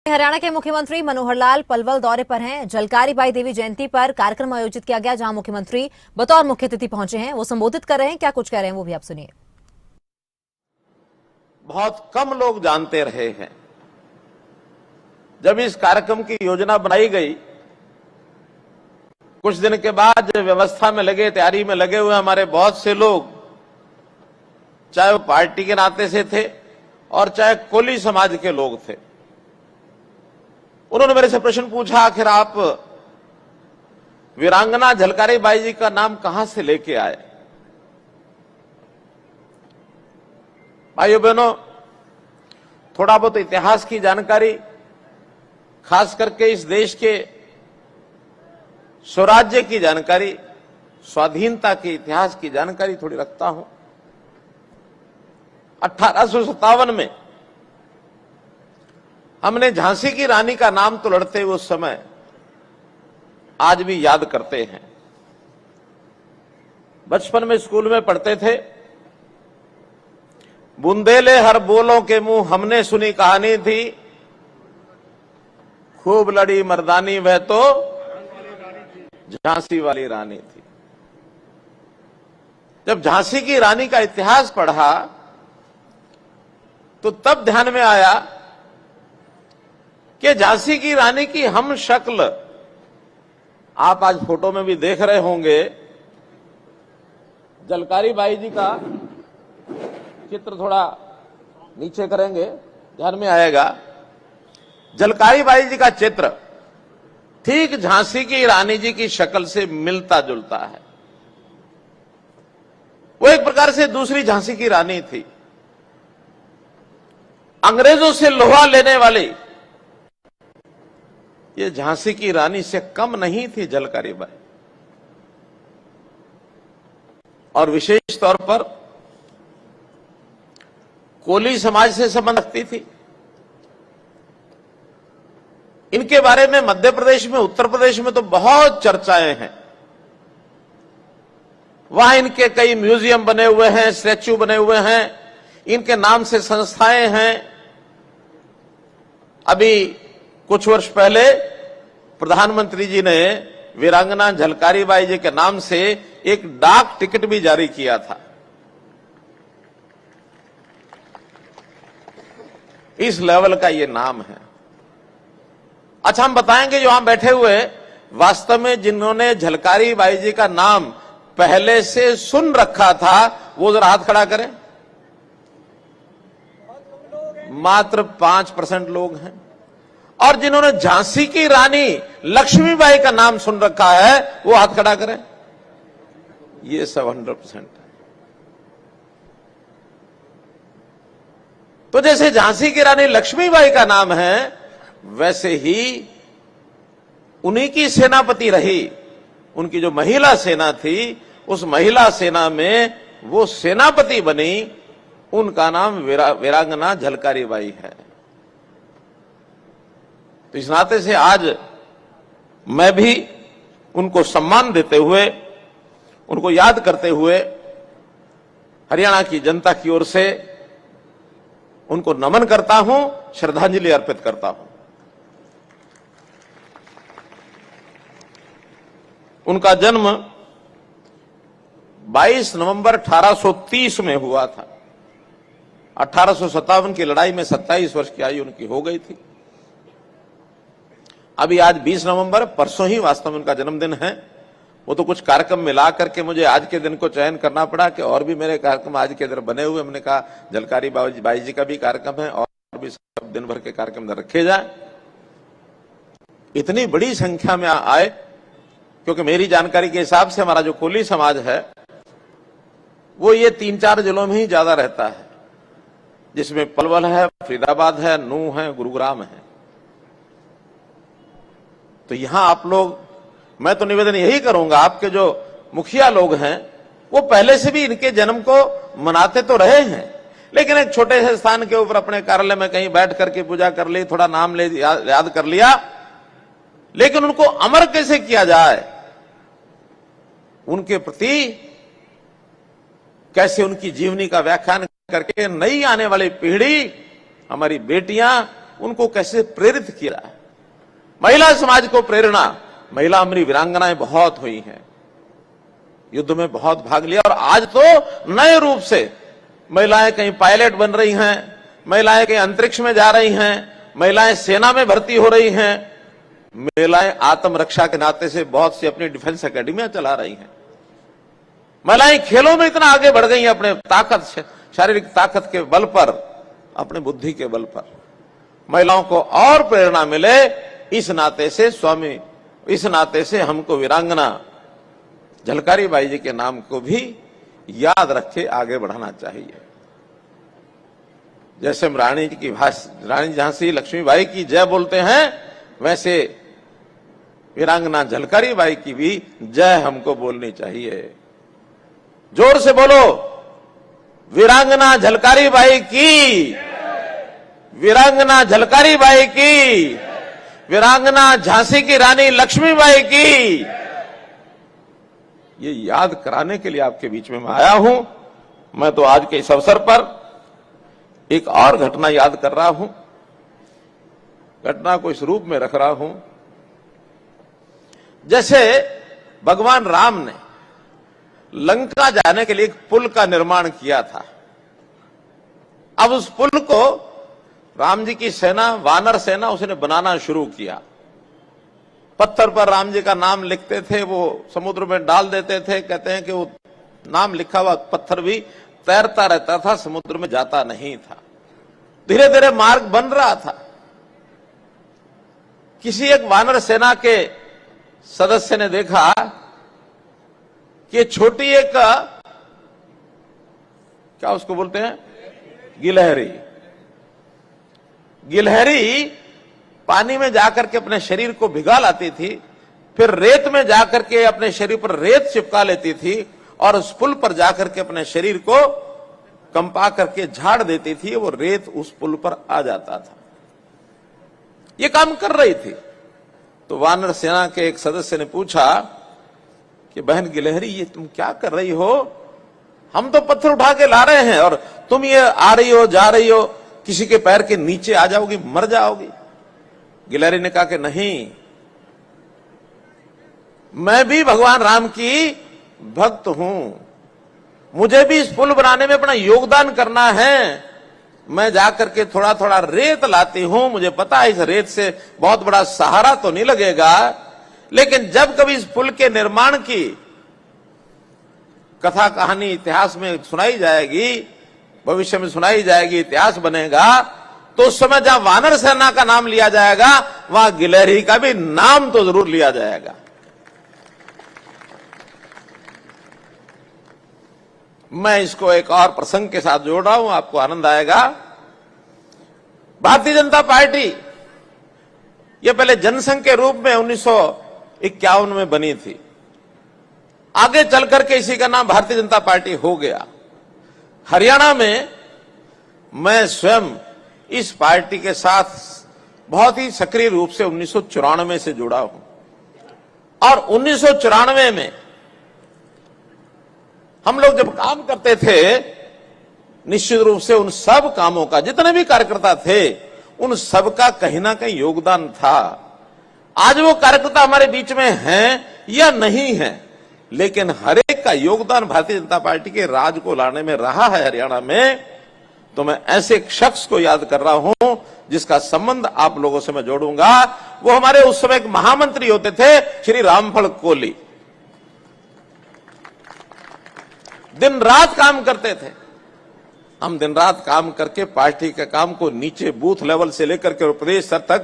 हरियाणा के मुख्यमंत्री मनोहर लाल पलवल दौरे पर हैं। झलकारी बाई देवी जयंती पर कार्यक्रम आयोजित किया गया, जहां मुख्यमंत्री बतौर मुख्य अतिथि पहुंचे हैं। वो संबोधित कर रहे हैं, क्या कुछ कह रहे हैं वो भी आप सुनिए। बहुत कम लोग जानते रहे हैं। जब इस कार्यक्रम की योजना बनाई गई, कुछ दिन के बाद व्यवस्था में लगे, तैयारी में लगे हुए हमारे बहुत से लोग, चाहे वो पार्टी के नाते से थे और चाहे कोली समाज के लोग थे, उन्होंने मेरे से प्रश्न पूछा, आखिर आप वीरांगना झलकारी बाई जी का नाम कहां से लेके आए। भाइयों बहनों, थोड़ा बहुत इतिहास की जानकारी, खास करके इस देश के स्वराज्य की जानकारी, स्वाधीनता के इतिहास की जानकारी थोड़ी रखता हूं। 1857 में हमने झांसी की रानी का नाम तो लड़ते हुए उस समय आज भी याद करते हैं। बचपन में स्कूल में पढ़ते थे, बुंदेले हर बोलों के मुंह हमने सुनी कहानी थी, खूब लड़ी मर्दानी वह तो झांसी वाली रानी थी। जब झांसी की रानी का इतिहास पढ़ा तो तब ध्यान में आया कि झांसी की रानी की हम शक्ल आप आज फोटो में भी देख रहे होंगे। झलकारी बाई जी का चित्र थोड़ा नीचे करेंगे, ध्यान में आएगा। झलकारी बाई जी का चित्र ठीक झांसी की रानी जी की शक्ल से मिलता जुलता है। वो एक प्रकार से दूसरी झांसी की रानी थी। अंग्रेजों से लोहा लेने वाली ये झांसी की रानी से कम नहीं थी झलकारी बाई, और विशेष तौर पर कोली समाज से संबंध रखती थी। इनके बारे में मध्य प्रदेश में, उत्तर प्रदेश में तो बहुत चर्चाएं हैं। वहां इनके कई म्यूजियम बने हुए हैं, स्टैच्यू बने हुए हैं, इनके नाम से संस्थाएं हैं। अभी कुछ वर्ष पहले प्रधानमंत्री जी ने वीरांगना झलकारी बाई जी के नाम से एक डाक टिकट भी जारी किया था। इस लेवल का ये नाम है। अच्छा, हम बताएंगे जो हम बैठे हुए वास्तव में जिन्होंने झलकारी बाई जी का नाम पहले से सुन रखा था, वो जरा हाथ खड़ा करें। मात्र 5% लोग हैं। और जिन्होंने झांसी की रानी लक्ष्मीबाई का नाम सुन रखा है, वो हाथ खड़ा करें। ये सब 100% है। तो जैसे झांसी की रानी लक्ष्मीबाई का नाम है, वैसे ही उन्हीं की सेनापति रही, उनकी जो महिला सेना थी, उस महिला सेना में वो सेनापति बनी, उनका नाम वीरांगना झलकारी बाई है। तो इस नाते से आज मैं भी उनको सम्मान देते हुए, उनको याद करते हुए हरियाणा की जनता की ओर से उनको नमन करता हूं, श्रद्धांजलि अर्पित करता हूं। उनका जन्म 22 नवंबर 1830 में हुआ था। 1857 की लड़ाई में 27 वर्ष की आयु उनकी हो गई थी। अभी आज 20 नवंबर, परसों ही वास्तव में उनका जन्मदिन है। वो तो कुछ कार्यक्रम मिला करके मुझे आज के दिन को चयन करना पड़ा कि और भी मेरे कार्यक्रम आज के दिन बने हुए। हमने कहा झलकारी बाई जी का भी कार्यक्रम है और भी सब दिन भर के कार्यक्रम रखे जाए। इतनी बड़ी संख्या में आए, क्योंकि मेरी जानकारी के हिसाब से हमारा जो कोली समाज है वो ये 3-4 जिलों में ही ज्यादा रहता है, जिसमें पलवल है, फरीदाबाद है, नूंह है, गुरुग्राम है। तो यहां आप लोग, मैं तो निवेदन यही करूंगा, आपके जो मुखिया लोग हैं वो पहले से भी इनके जन्म को मनाते तो रहे हैं, लेकिन एक छोटे से स्थान के ऊपर अपने कार्यालय में कहीं बैठ करके पूजा कर ली, थोड़ा नाम ले याद कर लिया, लेकिन उनको अमर कैसे किया जाए, उनके प्रति कैसे उनकी जीवनी का व्याख्यान करके नई आने वाली पीढ़ी, हमारी बेटियां उनको कैसे प्रेरित किया है। महिला समाज को प्रेरणा, महिला हमारी वीरांगनाएं बहुत हुई हैं, युद्ध में बहुत भाग लिया, और आज तो नए रूप से महिलाएं कहीं पायलट बन रही हैं, महिलाएं कहीं अंतरिक्ष में जा रही हैं, महिलाएं सेना में भर्ती हो रही हैं, महिलाएं आत्मरक्षा के नाते से बहुत सी अपनी डिफेंस एकेडमियां चला रही हैं। महिलाएं खेलों में इतना आगे बढ़ गई हैं अपने ताकत से, शारीरिक ताकत के बल पर, अपने बुद्धि के बल पर। महिलाओं को और प्रेरणा मिले, इस नाते से स्वामी, इस नाते से हमको वीरांगना झलकारी बाई जी के नाम को भी याद रखे आगे बढ़ाना चाहिए। जैसे हम रानी जी की रानी झांसी लक्ष्मीबाई की जय बोलते हैं, वैसे वीरांगना झलकारी बाई की भी जय हमको बोलनी चाहिए। जोर से बोलो, वीरांगना झलकारी बाई की, वीरांगना झलकारी बाई की, वीरांगना झांसी की रानी लक्ष्मीबाई की। ये याद कराने के लिए आपके बीच में मैं आया हूं। मैं तो आज के इस अवसर पर एक और घटना याद कर रहा हूं, घटना को इस रूप में रख रहा हूं जैसे भगवान राम ने लंका जाने के लिए एक पुल का निर्माण किया था। अब उस पुल को राम जी की सेना, वानर सेना, उसने बनाना शुरू किया। पत्थर पर राम जी का नाम लिखते थे, वो समुद्र में डाल देते थे। कहते हैं कि वो नाम लिखा हुआ पत्थर भी तैरता रहता था, समुद्र में जाता नहीं था। धीरे धीरे मार्ग बन रहा था। किसी एक वानर सेना के सदस्य ने देखा कि छोटी एक, क्या उसको बोलते हैं, गिलहरी, गिलहरी पानी में जाकर के अपने शरीर को भिगा लाती थी, फिर रेत में जाकर के अपने शरीर पर रेत चिपका लेती थी, और उस पुल पर जाकर के अपने शरीर को कंपा करके झाड़ देती थी। वो रेत उस पुल पर आ जाता था। ये काम कर रही थी। तो वानर सेना के एक सदस्य ने पूछा कि बहन गिलहरी, ये तुम क्या कर रही हो? हम तो पत्थर उठा के ला रहे हैं और तुम ये आ रही हो, जा रही हो, किसी के पैर के नीचे आ जाओगी, मर जाओगी। गिलहरी ने कहा कि नहीं, मैं भी भगवान राम की भक्त हूं, मुझे भी इस पुल बनाने में अपना योगदान करना है। मैं जाकर के थोड़ा थोड़ा रेत लाती हूं, मुझे पता है इस रेत से बहुत बड़ा सहारा तो नहीं लगेगा, लेकिन जब कभी इस पुल के निर्माण की कथा कहानी इतिहास में सुनाई जाएगी, भविष्य में सुनाई जाएगी, इतिहास बनेगा, तो उस समय जहां वानर सेना का नाम लिया जाएगा, वहां गिलहरी का भी नाम तो जरूर लिया जाएगा। मैं इसको एक और प्रसंग के साथ जोड़ रहा हूं, आपको आनंद आएगा। भारतीय जनता पार्टी यह पहले जनसंघ के रूप में 1951 में बनी थी। आगे चल करके इसी का नाम भारतीय जनता पार्टी हो गया। हरियाणा में मैं स्वयं इस पार्टी के साथ बहुत ही सक्रिय रूप से 1994 से जुड़ा हूं, और 1994 में हम लोग जब काम करते थे, निश्चित रूप से उन सब कामों का, जितने भी कार्यकर्ता थे, उन सब का कहीं ना कहीं योगदान था। आज वो कार्यकर्ता हमारे बीच में हैं या नहीं है, लेकिन हर एक का योगदान भारतीय जनता पार्टी के राज को लाने में रहा है हरियाणा में। तो मैं ऐसे एक शख्स को याद कर रहा हूं जिसका संबंध आप लोगों से मैं जोड़ूंगा। वो हमारे उस समय एक महामंत्री होते थे, श्री रामफल कोली। दिन रात काम करते थे। हम दिन रात काम करके पार्टी के काम को नीचे बूथ लेवल से लेकर के प्रदेश स्तर तक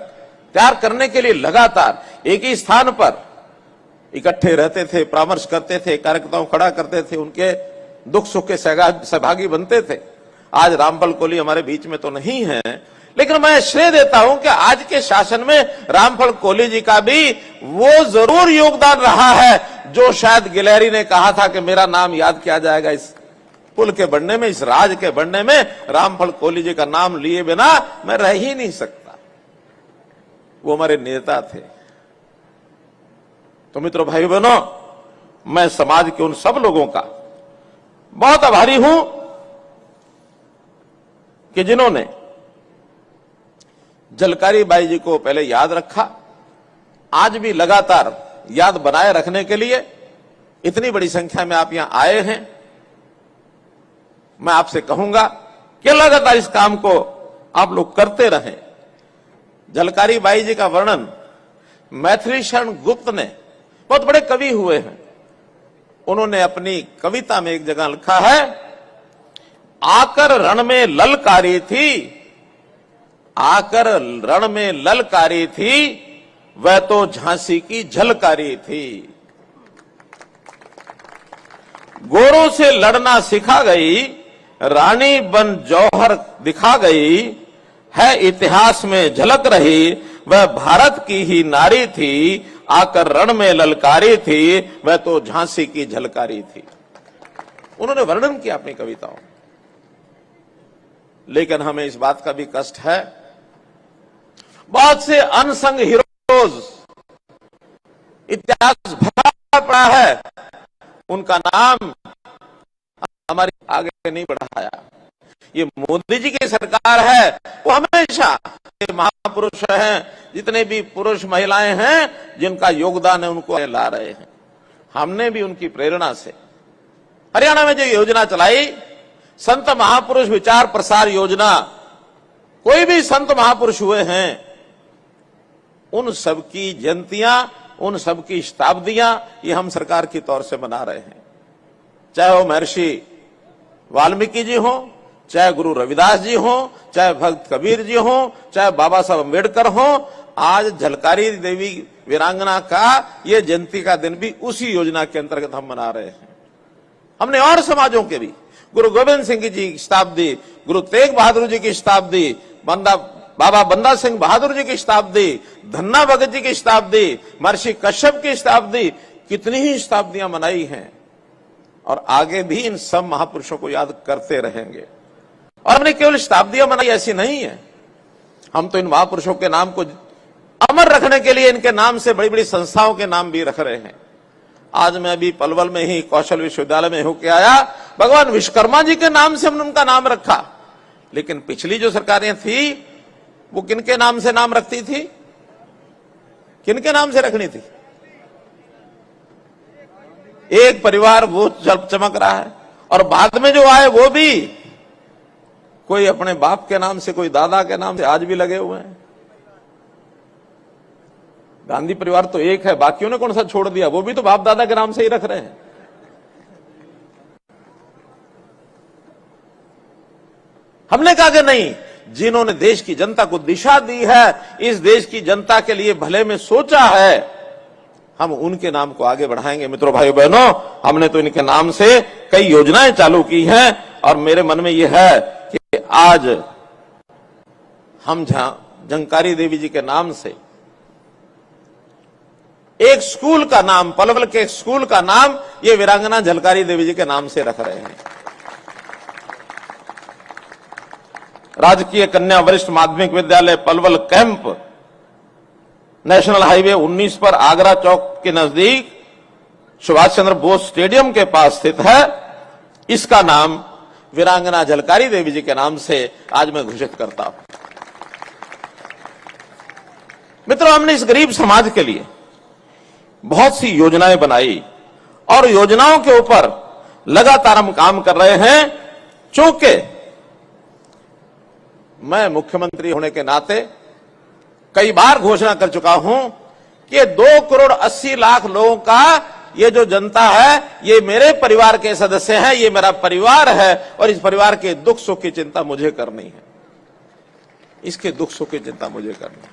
तैयार करने के लिए लगातार एक ही स्थान पर इकट्ठे रहते थे, परामर्श करते थे, कार्यकर्ताओं खड़ा करते थे, उनके दुख सुख के सहभागी बनते थे। आज रामफल कोली हमारे बीच में तो नहीं है, लेकिन मैं श्रेय देता हूं कि आज के शासन में रामफल कोली जी का भी वो जरूर योगदान रहा है जो शायद गिलहरी ने कहा था कि मेरा नाम याद किया जाएगा इस पुल के बनने में, इस राज के बनने में। रामफल कोली जी का नाम लिए बिना मैं रह ही नहीं सकता। वो हमारे नेता थे। तो मित्रों, भाई बहनों, मैं समाज के उन सब लोगों का बहुत आभारी हूं कि जिन्होंने झलकारी बाई जी को पहले याद रखा, आज भी लगातार याद बनाए रखने के लिए इतनी बड़ी संख्या में आप यहां आए हैं। मैं आपसे कहूंगा कि लगातार इस काम को आप लोग करते रहें। झलकारी बाई जी का वर्णन मैथिली शरण गुप्त ने, बहुत बड़े कवि हुए हैं, उन्होंने अपनी कविता में एक जगह लिखा है, आकर रण में ललकारी थी, आकर रण में ललकारी थी, वह तो झांसी की झलकारी थी। गोरों से लड़ना सिखा गई, रानी बन जौहर दिखा गई, है इतिहास में झलक रही, वह भारत की ही नारी थी, आकर रण में ललकारी थी, वह तो झांसी की झलकारी थी। उन्होंने वर्णन किया अपनी कविताओं। लेकिन हमें इस बात का भी कष्ट है, बहुत से अनसंग हीरोज इतिहास भरा पड़ा है, उनका नाम हमारे आगे नहीं बढ़ाया। ये मोदी जी की सरकार है, वो हमेशा महापुरुष हैं, जितने भी पुरुष महिलाएं हैं जिनका योगदान है उनको ला रहे हैं। हमने भी उनकी प्रेरणा से हरियाणा में जो योजना चलाई, संत महापुरुष विचार प्रसार योजना, कोई भी संत महापुरुष हुए हैं उन सबकी जयंतियां, उन सबकी शताब्दियां ये हम सरकार की तौर से मना रहे हैं। चाहे वो महर्षि वाल्मीकि जी हो, चाहे गुरु रविदास जी हो, चाहे भक्त कबीर जी हो, चाहे बाबा साहब अम्बेडकर हो, आज झलकारी देवी वीरांगना का ये जयंती का दिन भी उसी योजना के अंतर्गत हम मना रहे हैं। हमने और समाजों के भी, गुरु गोविंद सिंह जी की शताब्दी, गुरु तेग बहादुर जी की शताब्दी, बाबा बंदा सिंह बहादुर जी की शताब्दी, धन्ना भगत जी की शताब्दी, महर्षि कश्यप की शताब्दी, कितनी ही शताब्दियां मनाई हैं और आगे भी इन सब महापुरुषों को याद करते रहेंगे। और हमने केवल शताब्दियां मनाई ऐसी नहीं है, हम तो इन महापुरुषों के नाम को अमर रखने के लिए इनके नाम से बड़ी बड़ी संस्थाओं के नाम भी रख रहे हैं। आज मैं अभी पलवल में ही कौशल विश्वविद्यालय में होके आया, भगवान विश्वकर्मा जी के नाम से हमने उनका नाम रखा। लेकिन पिछली जो सरकारें थी वो किनके नाम से नाम रखती थी, किनके नाम से रखनी थी? एक परिवार वो चमक रहा है और बाद में जो आए वो भी कोई अपने बाप के नाम से, कोई दादा के नाम से आज भी लगे हुए हैं। गांधी परिवार तो एक है, बाकियों ने कौन सा छोड़ दिया, वो भी तो बाप दादा के नाम से ही रख रहे हैं। हमने कहा कि नहीं, जिन्होंने देश की जनता को दिशा दी है, इस देश की जनता के लिए भले में सोचा है, हम उनके नाम को आगे बढ़ाएंगे। मित्रों, भाइयों बहनों, हमने तो इनके नाम से कई योजनाएं चालू की हैं और मेरे मन में यह है कि आज हम झलकारी देवी जी के नाम से एक स्कूल का नाम, पलवल के एक स्कूल का नाम ये वीरांगना झलकारी देवी जी के नाम से रख रहे हैं। राजकीय कन्या वरिष्ठ माध्यमिक विद्यालय पलवल कैंप नेशनल हाईवे 19 पर आगरा चौक के नजदीक सुभाष चंद्र बोस स्टेडियम के पास स्थित है। इसका नाम वीरांगना झलकारी देवी जी के नाम से आज मैं घोषित करता हूं। मित्रों, हमने इस गरीब समाज के लिए बहुत सी योजनाएं बनाई और योजनाओं के ऊपर लगातार हम काम कर रहे हैं। चूंकि मैं मुख्यमंत्री होने के नाते कई बार घोषणा कर चुका हूं कि 2,80,00,000 लोगों का ये जो जनता है, ये मेरे परिवार के सदस्य हैं, ये मेरा परिवार है और इस परिवार के दुख सुख की चिंता मुझे करनी है। इसके दुख सुख की चिंता मुझे करनी है।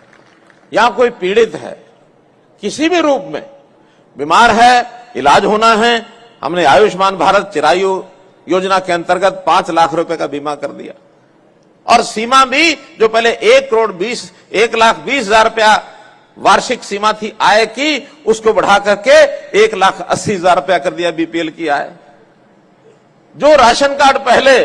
यहां कोई पीड़ित है, किसी भी रूप में बीमार है, इलाज होना है, हमने आयुष्मान भारत चिरायु योजना के अंतर्गत 5 लाख रुपए का बीमा कर दिया और सीमा भी जो पहले 1,20,000 रुपया वार्षिक सीमा थी आय की, उसको बढ़ा करके 1,80,000 रुपया कर दिया बीपीएल की आय। जो राशन कार्ड पहले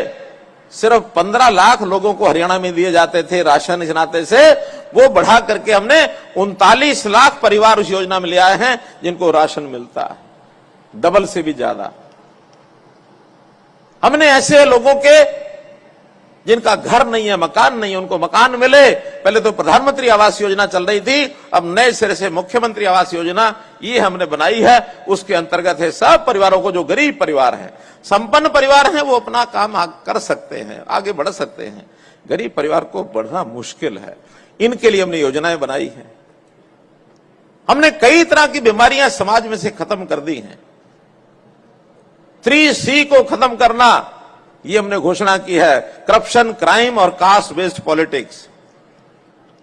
सिर्फ 15 लाख लोगों को हरियाणा में दिए जाते थे राशन इस नाते से, वो बढ़ा करके हमने 39 लाख परिवार उस योजना में ले आए हैं जिनको राशन मिलता है, डबल से भी ज्यादा। हमने ऐसे लोगों के जिनका घर नहीं है, मकान नहीं है, उनको मकान मिले। पहले तो प्रधानमंत्री आवास योजना चल रही थी, अब नए सिरे से मुख्यमंत्री आवास योजना ये हमने बनाई है। उसके अंतर्गत है सब परिवारों को, जो गरीब परिवार हैं, संपन्न परिवार हैं, वो अपना काम कर सकते हैं, आगे बढ़ सकते हैं। गरीब परिवार को बढ़ना मुश्किल है, इनके लिए हमने योजनाएं बनाई हैं। हमने कई तरह की बीमारियां समाज में से खत्म कर दी हैं। 3C को खत्म करना, ये हमने घोषणा की है, करप्शन, क्राइम और कास्ट बेस्ड पॉलिटिक्स।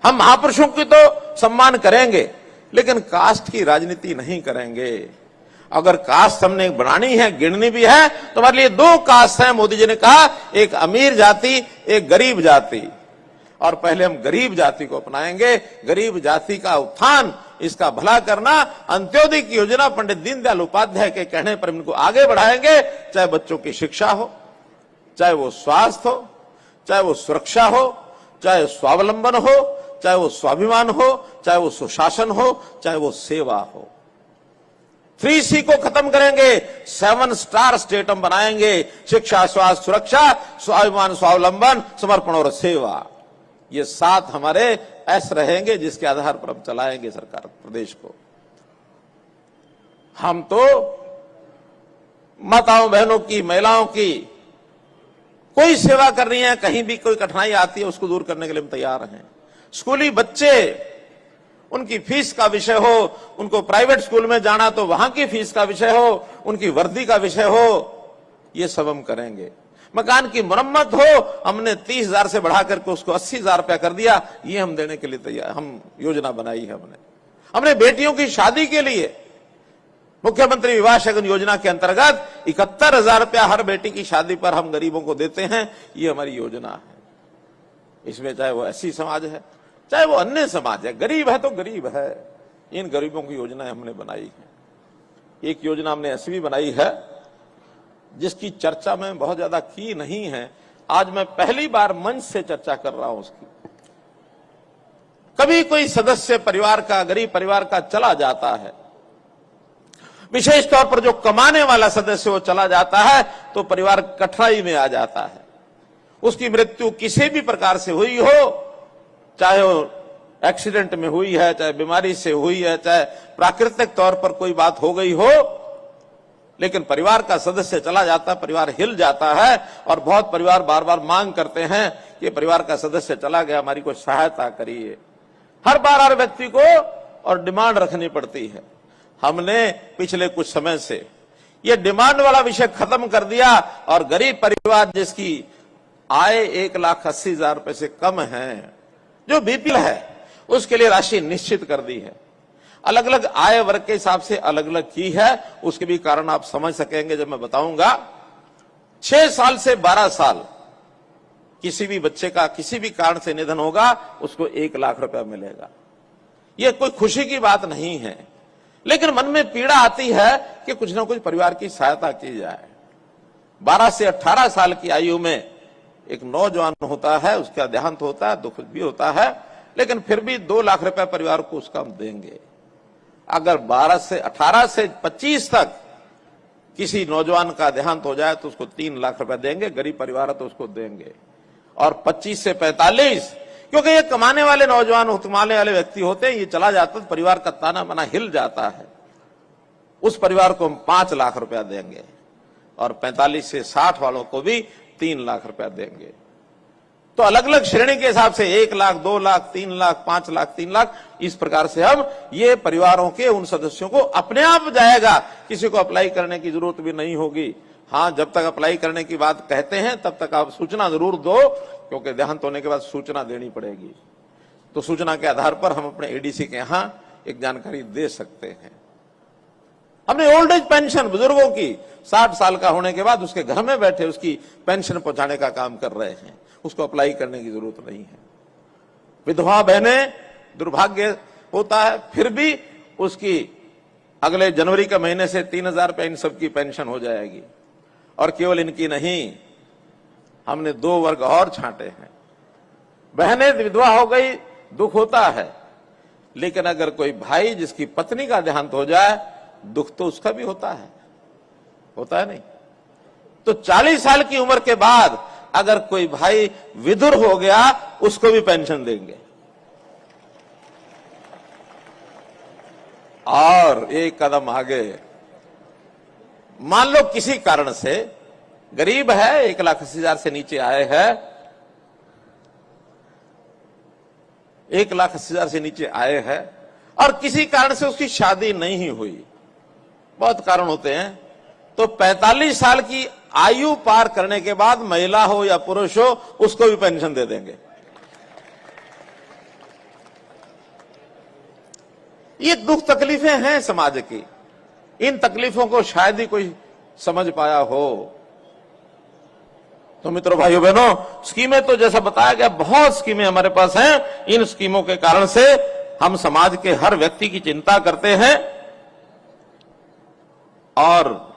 हम महापुरुषों की तो सम्मान करेंगे, लेकिन कास्ट की राजनीति नहीं करेंगे। अगर कास्ट हमने बनानी है, गिननी भी है, तो हमारे लिए 2 कास्ट हैं। मोदी जी ने कहा, एक अमीर जाति, एक गरीब जाति। और पहले हम गरीब जाति को अपनाएंगे। गरीब जाति का उत्थान, इसका भला करना, अंत्योदय की योजना पंडित दीनदयाल उपाध्याय के कहने पर इनको आगे बढ़ाएंगे। चाहे बच्चों की शिक्षा हो, चाहे वो स्वास्थ्य हो, चाहे वो सुरक्षा हो, चाहे स्वावलंबन हो, चाहे वो स्वाभिमान हो, चाहे वो सुशासन हो, चाहे वो सेवा हो। 3C को खत्म करेंगे, 7 स्टार स्टेट हम बनाएंगे। शिक्षा, स्वास्थ्य, सुरक्षा, स्वाभिमान, स्वावलंबन, समर्पण और सेवा। ये 7 हमारे एस रहेंगे, जिसके आधार पर हम चलाएंगे सरकार प्रदेश को। हम तो माताओं बहनों की, महिलाओं की कोई सेवा करनी है, कहीं भी कोई कठिनाई आती है, उसको दूर करने के लिए हम तैयार हैं। स्कूली बच्चे, उनकी फीस का विषय हो, उनको प्राइवेट स्कूल में जाना तो वहां की फीस का विषय हो, उनकी वर्दी का विषय हो, ये सब हम करेंगे। मकान की मरम्मत हो, हमने 30,000 से बढ़ा करके उसको 80,000 रुपया कर दिया, ये हम देने के लिए तैयार, हम योजना बनाई है। हमने बेटियों की शादी के लिए मुख्यमंत्री विवाह शगन योजना के अंतर्गत 71,000 रुपया हर बेटी की शादी पर हम गरीबों को देते हैं। ये हमारी योजना है। इसमें चाहे वो ऐसी समाज है, चाहे वो अन्य समाज है, गरीब है तो गरीब है। इन गरीबों की योजनाएं हमने बनाई है। एक योजना हमने ऐसी भी बनाई है जिसकी चर्चा में बहुत ज्यादा की नहीं है, आज मैं पहली बार मंच से चर्चा कर रहा हूं उसकी। कभी कोई सदस्य परिवार का, गरीब परिवार का चला जाता है, विशेष तौर पर जो कमाने वाला सदस्य वो चला जाता है, तो परिवार कठिनाई में आ जाता है। उसकी मृत्यु किसी भी प्रकार से हुई हो, चाहे वो एक्सीडेंट में हुई है, चाहे बीमारी से हुई है, चाहे प्राकृतिक तौर पर कोई बात हो गई हो, लेकिन परिवार का सदस्य चला जाता है, परिवार हिल जाता है। और बहुत परिवार बार बार मांग करते हैं कि परिवार का सदस्य चला गया, हमारी कोई सहायता करिए। हर बार हर व्यक्ति को और डिमांड रखनी पड़ती है। हमने पिछले कुछ समय से ये डिमांड वाला विषय खत्म कर दिया, और गरीब परिवार जिसकी आय 1,80,000 रुपए से कम है, जो बीपीएल है, उसके लिए राशि निश्चित कर दी है। अलग अलग आय वर्ग के हिसाब से अलग अलग की है, उसके भी कारण आप समझ सकेंगे जब मैं बताऊंगा। 6 साल से 12 साल किसी भी बच्चे का किसी भी कारण से निधन होगा, उसको 1 लाख रुपया मिलेगा। यह कोई खुशी की बात नहीं है, लेकिन मन में पीड़ा आती है कि कुछ ना कुछ परिवार की सहायता की जाए। 12 से 18 साल की आयु में एक नौजवान होता है, उसका देहांत होता है, दुख भी होता है, लेकिन फिर भी 2 लाख रुपया परिवार को उसका हम देंगे। अगर 18 से 25 तक किसी नौजवान का देहांत हो जाए तो उसको 3 लाख रुपया देंगे, गरीब परिवार है तो उसको देंगे। और 25 से 45, क्योंकि ये कमाने वाले नौजवान, कमाने वाले व्यक्ति होते हैं, ये चला जाता है, परिवार का ताना बाना हिल जाता है, उस परिवार को हम 5 लाख रुपया देंगे। और 45 से 60 वालों को भी 3 लाख रुपया देंगे। तो अलग अलग श्रेणी के हिसाब से 1 लाख, 2 लाख, 3 लाख, 5 लाख, 3 लाख, इस प्रकार से हम ये परिवारों के उन सदस्यों को अपने आप जाएगा, किसी को अप्लाई करने की जरूरत भी नहीं होगी। हाँ, जब तक अप्लाई करने की बात कहते हैं तब तक आप सूचना जरूर दो, क्योंकि देहांत होने के बाद सूचना देनी पड़ेगी। तो सूचना के आधार पर हम अपने एडीसी के यहां एक जानकारी दे सकते हैं। हमने ओल्ड एज पेंशन बुजुर्गों की 60 साल का होने के बाद उसके घर में बैठे उसकी पेंशन पहुंचाने का काम कर रहे हैं, उसको अप्लाई करने की जरूरत नहीं है। विधवा बहनें, दुर्भाग्य होता है, फिर भी उसकी अगले जनवरी के महीने से 3,000 रुपये इन सबकी पेंशन हो जाएगी। और केवल इनकी नहीं, हमने 2 वर्ग और छांटे हैं। बहनें विधवा हो गई, दुख होता है, लेकिन अगर कोई भाई जिसकी पत्नी का देहांत हो जाए, दुख तो उसका भी होता है नहीं? तो 40 साल की उम्र के बाद अगर कोई भाई विधुर हो गया उसको भी पेंशन देंगे। और एक कदम आगे, मान लो किसी कारण से गरीब है, 1,80,000 से नीचे आए है, 1,80,000 से नीचे आए हैं और किसी कारण से उसकी शादी नहीं हुई, बहुत कारण होते हैं, तो 45 साल की आयु पार करने के बाद महिला हो या पुरुष हो उसको भी पेंशन दे देंगे। ये दुख तकलीफें हैं समाज की, इन तकलीफों को शायद ही कोई समझ पाया हो। तो मित्रों, भाइयों बहनों, स्कीमें तो जैसा बताया गया बहुत स्कीमें हमारे पास हैं। इन स्कीमों के कारण से हम समाज के हर व्यक्ति की चिंता करते हैं। और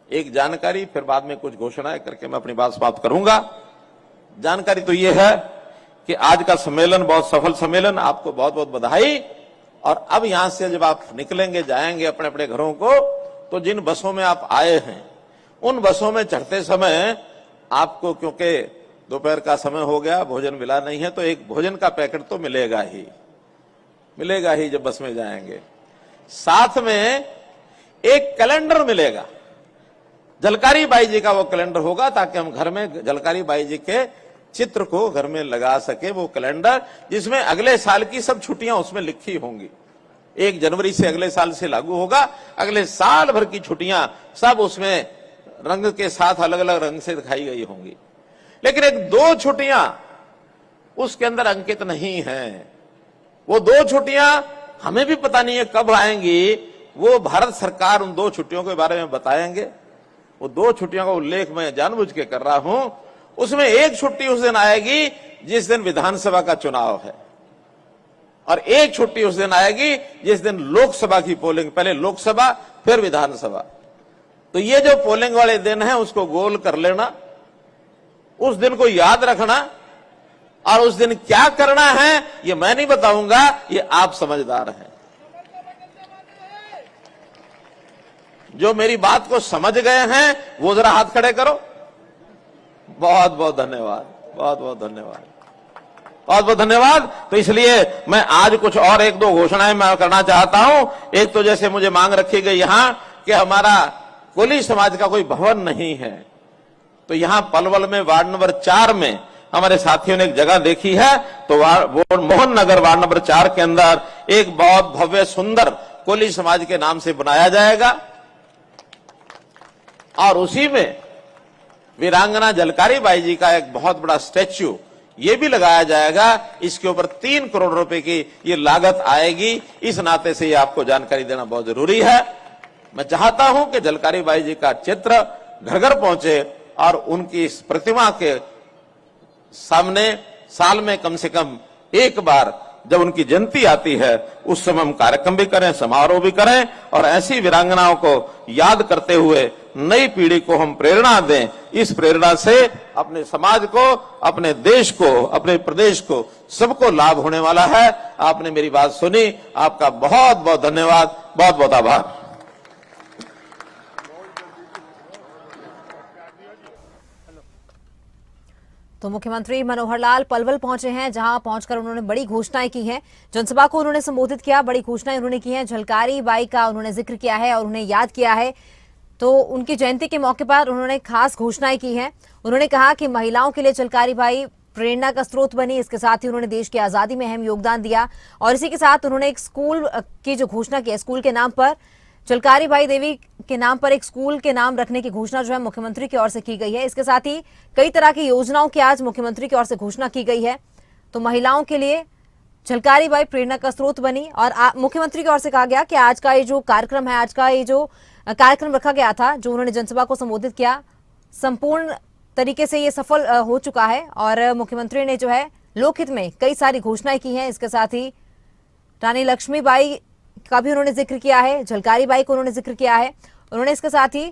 एक जानकारी, फिर बाद में कुछ घोषणाएं करके मैं अपनी बात समाप्त करूंगा। जानकारी तो यह है कि आज का सम्मेलन बहुत सफल सम्मेलन, आपको बहुत बहुत बधाई। और अब यहां से जब आप निकलेंगे, जाएंगे अपने अपने घरों को, तो जिन बसों में आप आए हैं उन बसों में चढ़ते समय आपको, क्योंकि दोपहर का समय हो गया, भोजन मिला नहीं है, तो एक भोजन का पैकेट तो मिलेगा ही जब बस में जाएंगे। साथ में एक कैलेंडर मिलेगा, झलकारी बाई जी का वो कैलेंडर होगा, ताकि हम घर में झलकारी बाई जी के चित्र को घर में लगा सके। वो कैलेंडर जिसमें अगले साल की सब छुट्टियां उसमें लिखी होंगी। 1 जनवरी से अगले साल से लागू होगा, अगले साल भर की छुट्टियां सब उसमें रंग के साथ अलग अलग रंग से दिखाई गई होंगी। लेकिन 1-2 छुट्टियां उसके अंदर अंकित नहीं है। वो 2 छुट्टियां हमें भी पता नहीं है कब आएंगी, वो भारत सरकार उन 2 छुट्टियों के बारे में बताएंगे। वो 2 छुट्टियों का उल्लेख मैं जानबूझ के कर रहा हूं। उसमें एक छुट्टी उस दिन आएगी जिस दिन विधानसभा का चुनाव है, और एक छुट्टी उस दिन आएगी जिस दिन लोकसभा की पोलिंग, पहले लोकसभा फिर विधानसभा। तो ये जो पोलिंग वाले दिन है उसको गोल कर लेना, उस दिन को याद रखना, और उस दिन क्या करना है ये मैं नहीं बताऊंगा, ये आप समझदार हैं। जो मेरी बात को समझ गए हैं वो जरा हाथ खड़े करो। बहुत बहुत धन्यवाद, बहुत बहुत धन्यवाद, बहुत बहुत धन्यवाद। तो इसलिए मैं आज कुछ और 1-2 घोषणाएं मैं करना चाहता हूं। एक तो जैसे मुझे मांग रखी गई यहां कि हमारा कोली समाज का कोई भवन नहीं है, तो यहां पलवल में वार्ड नंबर 4 में हमारे साथियों ने एक जगह देखी है, तो वो मोहन नगर वार्ड नंबर 4 के अंदर एक बहुत भव्य सुंदर कोली समाज के नाम से बनाया जाएगा। और उसी में वीरांगना झलकारी बाई जी का एक बहुत बड़ा स्टैच्यू ये भी लगाया जाएगा। इसके ऊपर 3 करोड़ रुपए की ये लागत आएगी। इस नाते से ये आपको जानकारी देना बहुत जरूरी है। मैं चाहता हूं कि झलकारी बाई जी का चित्र घर घर पहुंचे और उनकी इस प्रतिमा के सामने साल में कम से कम एक बार जब उनकी जयंती आती है उस समय हम कार्यक्रम भी करें, समारोह भी करें, और ऐसी वीरांगनाओं को याद करते हुए नई पीढ़ी को हम प्रेरणा दें। इस प्रेरणा से अपने समाज को, अपने देश को, अपने प्रदेश को, सबको लाभ होने वाला है। आपने मेरी बात सुनी, आपका बहुत बहुत धन्यवाद, बहुत बहुत आभार। तो मुख्यमंत्री मनोहर लाल पलवल पहुंचे हैं, जहां पहुंचकर उन्होंने बड़ी घोषणाएं की हैं। जनसभा को उन्होंने संबोधित किया, बड़ी घोषणाएं उन्होंने की हैं। झलकारी बाई का उन्होंने जिक्र किया है और उन्हें याद किया है। तो उनकी जयंती के मौके पर उन्होंने खास घोषणाएं की हैं। उन्होंने कहा कि महिलाओं के लिए झलकारी बाई प्रेरणा का स्रोत बनी, इसके साथ ही उन्होंने देश की आजादी में अहम योगदान दिया। और इसी के साथ उन्होंने एक स्कूल की जो घोषणा की है, स्कूल के नाम पर, झलकारी बाई देवी के नाम पर एक स्कूल के नाम रखने की घोषणा जो है मुख्यमंत्री की ओर से की गई है। इसके साथ ही कई तरह की योजनाओं की आज मुख्यमंत्री की ओर से घोषणा की गई है। तो महिलाओं के लिए झलकारी बाई प्रेरणा का स्रोत बनी। और मुख्यमंत्री की ओर से कहा गया कि आज का ये जो कार्यक्रम है, आज का ये जो कार्यक्रम रखा गया था, जो उन्होंने जनसभा को संबोधित किया, संपूर्ण तरीके से ये सफल हो चुका है। और मुख्यमंत्री ने जो है लोकहित में कई सारी घोषणाएं की हैं। इसके साथ ही रानी लक्ष्मीबाई का भी उन्होंने जिक्र किया है, झलकारी बाई को उन्होंने जिक्र किया है। उन्होंने इसके साथ ही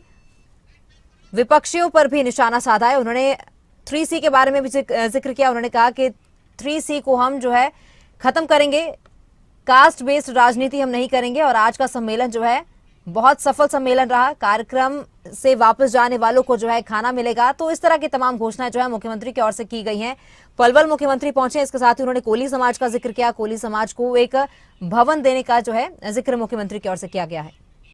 विपक्षियों पर भी निशाना साधा है। उन्होंने 3C के बारे में भी जिक्र किया। उन्होंने कहा कि 3C को हम जो है खत्म करेंगे, कास्ट बेस्ड राजनीति हम नहीं करेंगे। और आज का सम्मेलन जो है बहुत सफल सम्मेलन रहा। कार्यक्रम से वापस जाने वालों को जो है खाना मिलेगा। तो इस तरह की तमाम घोषणाएं जो है मुख्यमंत्री की ओर से की गई हैं। पलवल मुख्यमंत्री पहुंचे, इसके साथ ही उन्होंने कोली समाज का जिक्र किया। कोली समाज को एक भवन देने का जो है जिक्र मुख्यमंत्री की ओर से किया गया है।